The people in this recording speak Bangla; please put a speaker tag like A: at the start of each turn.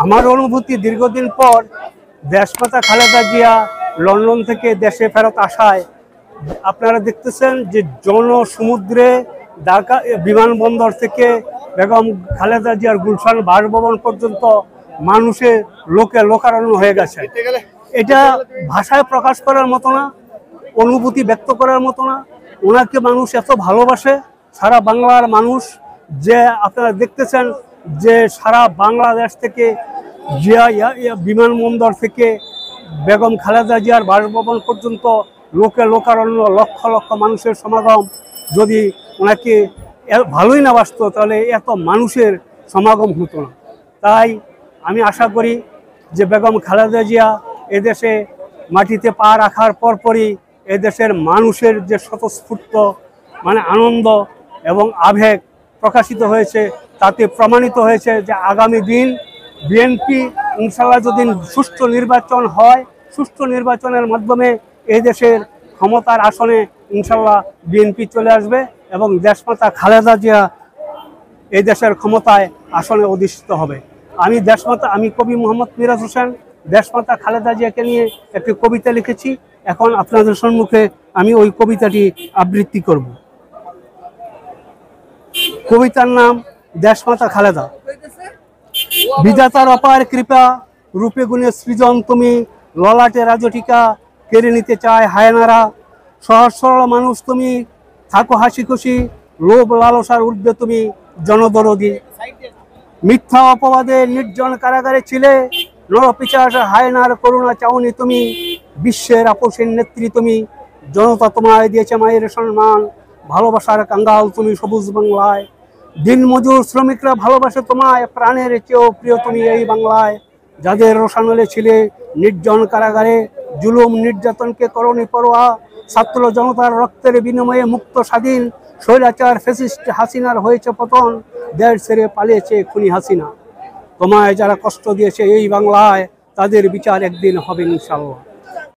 A: আমার অনুভূতি দীর্ঘদিন পর দেশমাতা খালেদা জিয়া লন্ডন থেকে দেশে ফেরত আসায় আপনারা দেখতেছেন যে জনসমুদ্রে ঢাকা বিমানবন্দর থেকে বেগম খালেদা জিয়ার গুলশান বাসভবন পর্যন্ত মানুষের লোকারণ্য হয়ে গেছে। এটা ভাষায় প্রকাশ করার মতো না, অনুভূতি ব্যক্ত করার মতো না। ওনাকে মানুষ এত ভালোবাসে, সারা বাংলার মানুষ, যে আপনারা দেখতেছেন যে সারা বাংলাদেশ থেকে বিমানবন্দর থেকে বেগম খালেদা জিয়ার বাসভবন পর্যন্ত লোকারণ্য, লক্ষ লক্ষ মানুষের সমাগম। যদি ওনাকে ভালোই না বাসত তাহলে এত মানুষের সমাগম হতো না। তাই আমি আশা করি যে বেগম খালেদা জিয়া এদেশে মাটিতে পা রাখার পরপরই এদেশের মানুষের যে স্বতঃস্ফূর্ত আনন্দ এবং আবেগ প্রকাশিত হয়েছে, তাতে প্রমাণিত হয়েছে যে আগামী দিন বিএনপি ইনশাল্লাহ যদি সুষ্ঠু নির্বাচন হয়, সুষ্ঠু নির্বাচনের মাধ্যমে এই দেশের ক্ষমতার আসনে ইনশাল্লাহ বিএনপি চলে আসবে এবং দেশমাতা খালেদা জিয়া এই দেশের ক্ষমতায় আসনে অধিষ্ঠিত হবে। আমি কবি মোহাম্মদ মিরাজ হোসেন দেশমাতা খালেদা জিয়াকে নিয়ে একটি কবিতা লিখেছি। এখন আপনাদের সম্মুখে আমি ওই কবিতাটি আবৃত্তি করব। কবিতার নাম দেশমাতা খালেদা। বিধাতার অপার কৃপা, রূপে গুণে সৃজন তুমি, ললাটে রাজটিকা কেড়ে নিতে চায় হায়নারা। সহজ সরল মানুষ তুমি, থাকো হাসি খুশি, লোভ লালসার ঊর্ধ্বে তুমি জনদরদি। মিথ্যা অপবাদে নির্জন কারাগারে ছিলে, নরপিশাচ হায়নার করুণা চাউনি তুমি। বিশ্বের আপোষের নেত্রী তুমি, জনতা তোমায় দিয়েছে মায়ের সম্মান। ভালোবাসার কাঙ্গাল তুমি সবুজ বাংলায়। দিন মজুর শ্রমিকরা ভালোবাসে তোমায়, প্রাণের চেয়েও প্রিয় তুমি এই বাংলায়। যাদের রোষানলে ছিলে নির্জন কারাগারে, জুলুম নির্যাতনকে করনি পরোয়া। ছাত্র জনতার রক্তের বিনিময়ে মুক্ত স্বাধীন, স্বৈরাচার ফ্যাসিস্ট হাসিনার হয়েছে পতন। দেশ ছেড়ে পালিয়েছে খুনি হাসিনা। তোমায় যারা কষ্ট দিয়েছে এই বাংলায়, তাদের বিচার একদিন হবে ইনশাআল্লাহ।